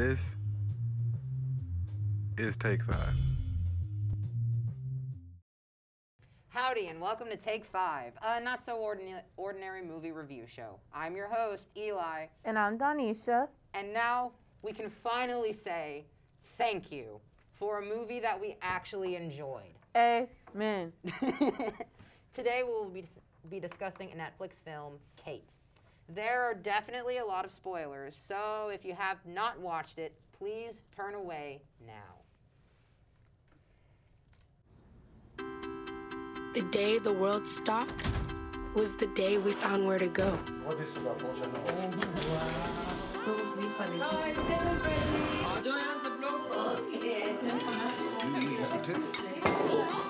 This is Take 5. Howdy and welcome to Take 5, a not-so-ordinary movie review show. I'm your host, Eli. And I'm Donisha. And now we can finally say thank you for a movie that we actually enjoyed. Amen. Today we'll be discussing a Netflix film, Kate. There are definitely a lot of spoilers, so if you have not watched it, please turn away now. The day the world stopped was the day we found where to go.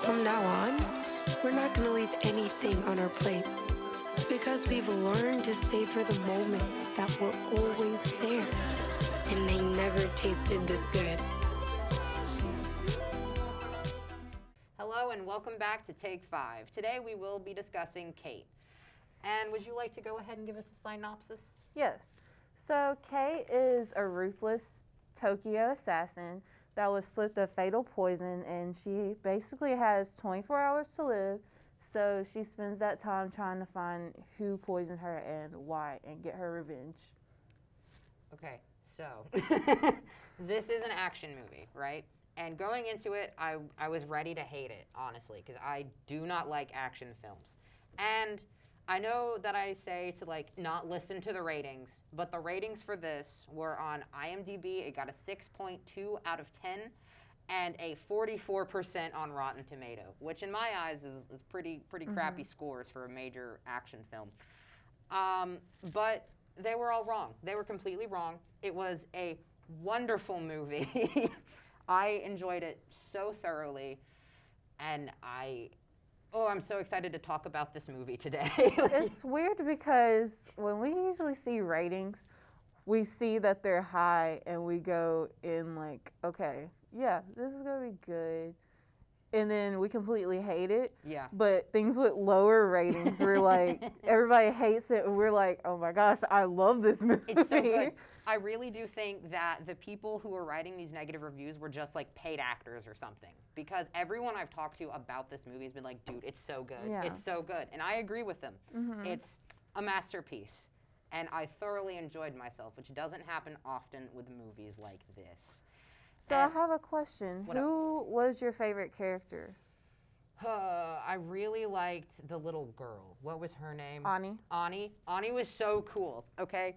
From now on, we're not going to leave anything on our plates because we've learned to savor the moments that were always there, and they never tasted this good. Hello and welcome back to Take 5. Today we will be discussing Kate. And would you like to go ahead and give us a synopsis? Yes. So Kate is a ruthless Tokyo assassin that was slipped a fatal poison, and she basically has 24 hours to live. So she spends that time trying to find who poisoned her and why and get her revenge. Okay, so this is an action movie, right? And going into it, I was ready to hate it, honestly, because I do not like action films. And I know that I say to not listen to the ratings, but the ratings for this were on IMDb. It got a 6.2 out of 10 and a 44% on Rotten Tomato, which in my eyes is pretty crappy scores for a major action film. But they were all wrong. They were completely wrong. It was a wonderful movie. I enjoyed it so thoroughly, and I'm so excited to talk about this movie today. It's weird because when we usually see ratings, we see that they're high and we go in like, okay, yeah, this is going to be good. And then we completely hate it. Yeah. But things with lower ratings, we're like, everybody hates it, and we're like, oh my gosh, I love this movie. It's so good. I really do think that the people who were writing these negative reviews were just paid actors or something. Because everyone I've talked to about this movie has been like, dude, it's so good. Yeah. It's so good. And I agree with them. Mm-hmm. It's a masterpiece. And I thoroughly enjoyed myself, which doesn't happen often with movies like this. So I have a question. What up? Who was your favorite character? I really liked the little girl. What was her name? Ani. Ani. Ani was so cool, okay?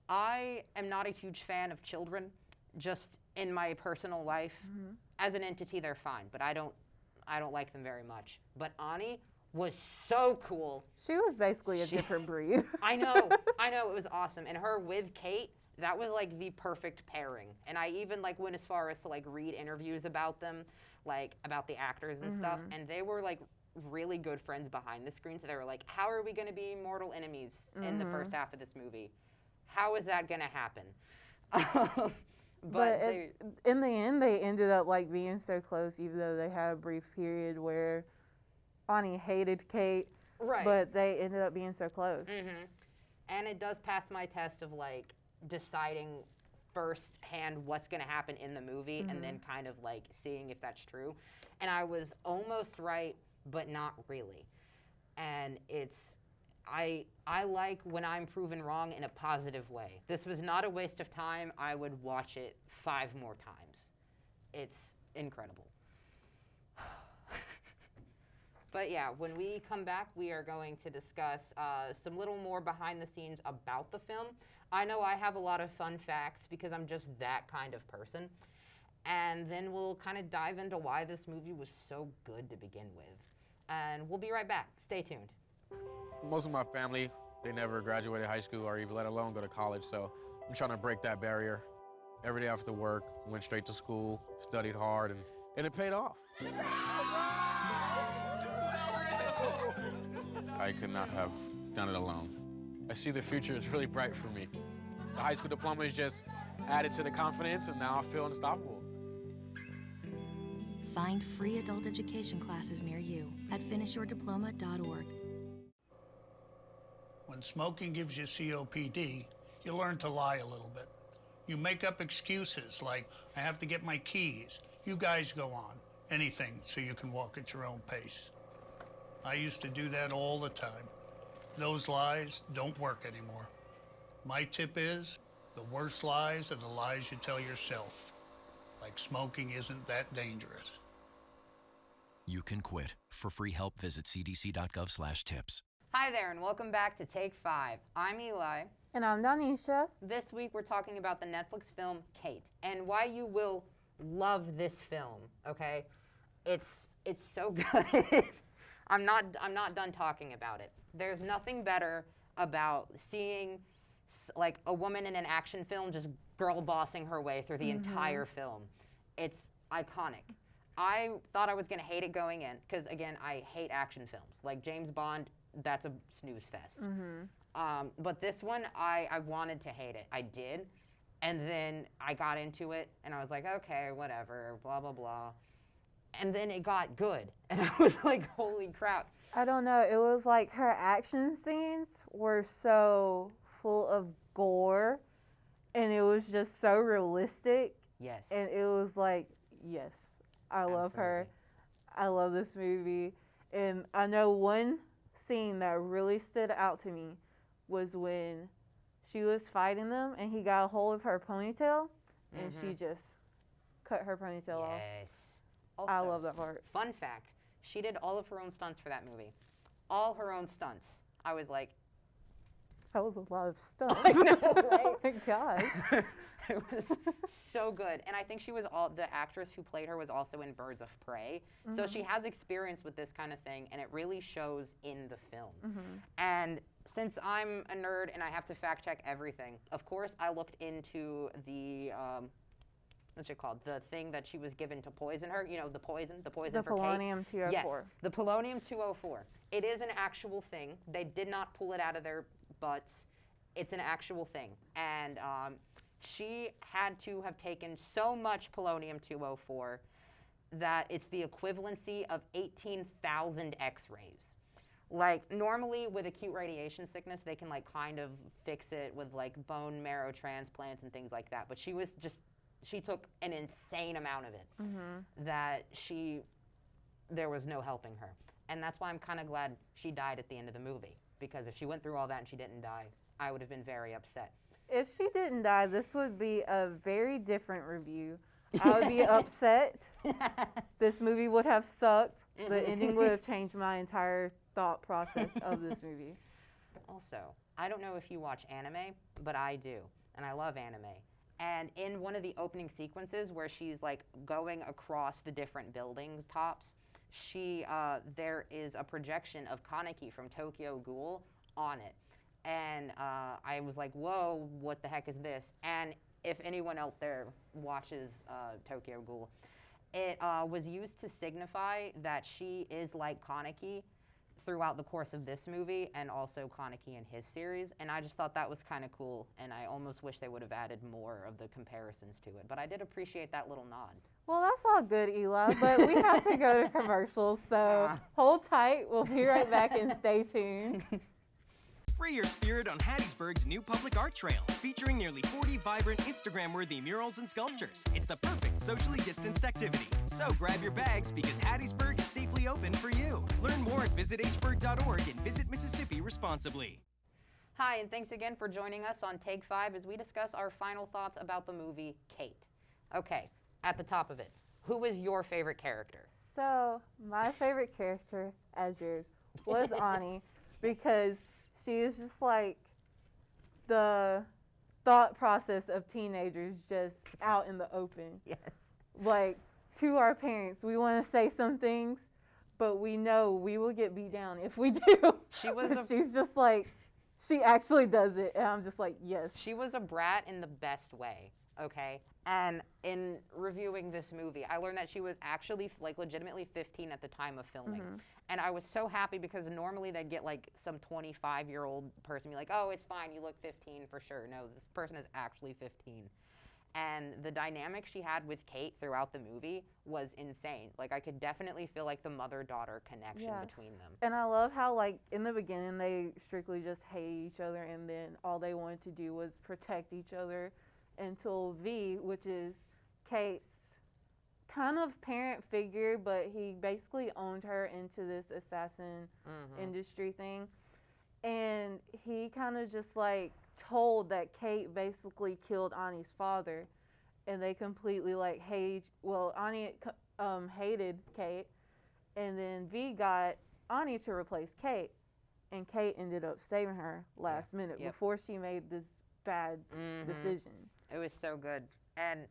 I am not a huge fan of children, just in my personal life. Mm-hmm. As an entity, they're fine, but I don't like them very much. But Ani was so cool. She was basically a different breed. I know, it was awesome. And her with Kate, that was the perfect pairing. And I even went as far as to read interviews about them, about the actors and stuff. And they were really good friends behind the screen. So they were like, how are we going to be mortal enemies in the first half of this movie? How is that going to happen? But in the end, they ended up being so close, even though they had a brief period where Ani hated Kate. Right. But they ended up being so close. Mm-hmm. And it does pass my test of deciding firsthand what's going to happen in the movie and then kind of seeing if that's true. And I was almost right, but not really. And I like when I'm proven wrong in a positive way. This was not a waste of time. I would watch it 5 more times. It's incredible. But yeah, when we come back, we are going to discuss some little more behind the scenes about the film. I know I have a lot of fun facts because I'm just that kind of person. And then we'll kind of dive into why this movie was so good to begin with. And we'll be right back. Stay tuned. Most of my family, they never graduated high school or even let alone go to college, so I'm trying to break that barrier. Every day after work, went straight to school, studied hard, and it paid off. I could not have done it alone. I see the future is really bright for me. The high school diploma is just added to the confidence, and now I feel unstoppable. Find free adult education classes near you at finishyourdiploma.org. When smoking gives you COPD, you learn to lie a little bit. You make up excuses like, I have to get my keys. You guys go on. Anything so you can walk at your own pace. I used to do that all the time. Those lies don't work anymore. My tip is, the worst lies are the lies you tell yourself. Like smoking isn't that dangerous. You can quit. For free help, visit cdc.gov/tips. Hi there, and welcome back to Take 5. I'm Eli. And I'm Donisha. This week we're talking about the Netflix film Kate and why you will love this film. Okay, it's so good. I'm not done talking about it. There's nothing better about seeing like a woman in an action film just girl bossing her way through the entire film. It's iconic. I thought I was gonna hate it going in because again I hate action films. Like James Bond, that's a snooze fest. But this one, I wanted to hate it. I did. And then I got into it, and I was like, okay, whatever, blah, blah, blah. And then it got good. And I was like, holy crap. I don't know. It was like her action scenes were so full of gore, and it was just so realistic. Yes. And it was like, yes, I love her. I love this movie. And I know one scene that really stood out to me was when she was fighting them and he got a hold of her ponytail and she just cut her ponytail off. Yes. Also, I love that part. Fun fact, she did all of her own stunts for that movie. All her own stunts. I was like, That was a lot of stuff. I know, right? Oh my gosh. It was so good. And I think she was the actress who played her was also in Birds of Prey. So she has experience with this kind of thing, and it really shows in the film. And since I'm a nerd and I have to fact check everything, of course I looked into the, what's it called? The thing that she was given to poison her, you know, the poison The for Kate. polonium-204. Yes, the polonium-204. It is an actual thing. They did not pull it out of their butts. It's an actual thing. And she had to have taken so much polonium-204 that it's the equivalency of 18,000 x-rays. Like normally with acute radiation sickness, they can like kind of fix it with like bone marrow transplants and things like that. But she took an insane amount of it that there was no helping her. And that's why I'm kind of glad she died at the end of the movie. Because if she went through all that and she didn't die, I would have been very upset. If she didn't die, this would be a very different review. I would be upset. This movie would have sucked. The ending would have changed my entire thought process of this movie. Also, I don't know if you watch anime, but I do. And I love anime. And in one of the opening sequences where she's like going across the different buildings tops, there is a projection of Kaneki from Tokyo Ghoul on it. And I was like, whoa, what the heck is this? And if anyone out there watches Tokyo Ghoul, it was used to signify that she is like Kaneki throughout the course of this movie and also Kaneki in his series. And I just thought that was kind of cool. And I almost wish they would have added more of the comparisons to it. But I did appreciate that little nod. Well, that's all good, Eli, but we have to go to commercials, so hold tight. We'll be right back and stay tuned. Free your spirit on Hattiesburg's new public art trail, featuring nearly 40 vibrant Instagram-worthy murals and sculptures. It's the perfect socially distanced activity. So grab your bags because Hattiesburg is safely open for you. Learn more at visithburg.org and visit Mississippi responsibly. Hi, and thanks again for joining us on Take 5 as we discuss our final thoughts about the movie Kate. Okay, at the top of it, who is your favorite character? So, my favorite character, as yours, was Ani, because she is just like the thought process of teenagers just out in the open. Yes. Like, to our parents, we want to say some things, but we know we will get beat down if we do. She's just like, she actually does it, and I'm just like, yes. She was a brat in the best way, okay? And in reviewing this movie, I learned that she was actually like legitimately 15 at the time of filming. And I was so happy because normally they'd get like some 25-year-old person be like, oh, it's fine, you look 15 for sure. No, this person is actually 15. And the dynamic she had with Kate throughout the movie was insane. Like, I could definitely feel like the mother-daughter connection between them. And I love how, like, in the beginning, they strictly just hate each other, and then all they wanted to do was protect each other. until V, which is Kate's kind of parent figure, but he basically owned her into this assassin industry thing. And he kind of just like told that Kate basically killed Ani's father, and they completely like Ani hated Kate, and then V got Ani to replace Kate, and Kate ended up saving her last minute before she made this bad decision. It was so good. And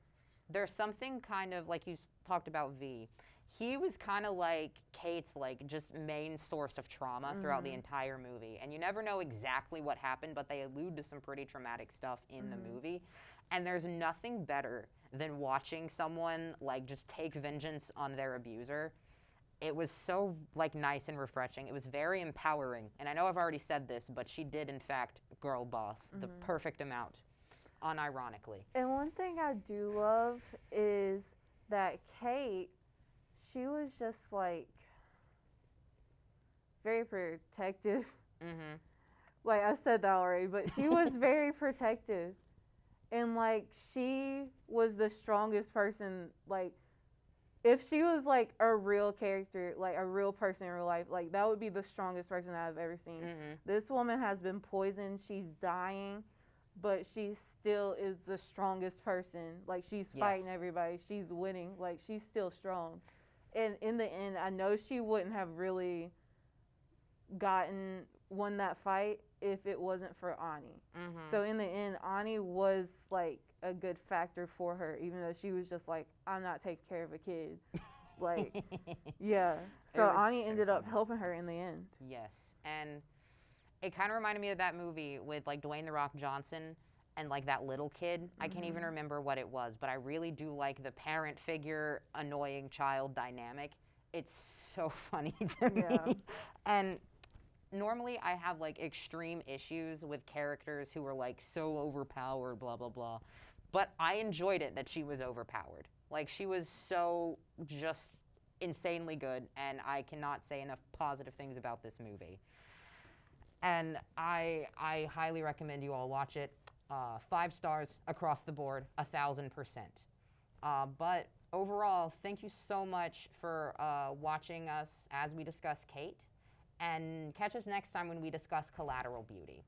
there's something kind of like you talked about V. He was kind of like Kate's like just main source of trauma throughout the entire movie. And you never know exactly what happened, but they allude to some pretty traumatic stuff in the movie. And there's nothing better than watching someone like just take vengeance on their abuser. It was so like nice and refreshing. It was very empowering. And I know I've already said this, but she did in fact girl boss the perfect amount, unironically. And one thing I do love is that Kate, she was just like very protective. Like I said that already, but she was very protective. And like she was the strongest person. Like if she was like a real character, like a real person in real life, like that would be the strongest person I've ever seen. This woman has been poisoned. She's dying, but she still is the strongest person. Like she's fighting everybody. She's winning. Like she's still strong. And in the end, I know she wouldn't have really won that fight if it wasn't for Ani. So in the end, Ani was like a good factor for her, even though she was just like, I'm not taking care of a kid. Like, yeah. So Ani ended up helping her in the end. Yes. And it kind of reminded me of that movie with like Dwayne "The Rock" Johnson and like that little kid. I can't even remember what it was, but I really do like the parent figure, annoying child dynamic. It's so funny to me. And normally I have like extreme issues with characters who are like so overpowered, blah, blah, blah. But I enjoyed it that she was overpowered. Like she was so just insanely good, and I cannot say enough positive things about this movie. And I highly recommend you all watch it. 5 stars across the board, 1,000%. But overall, thank you so much for watching us as we discuss Kate. And catch us next time when we discuss Collateral Beauty.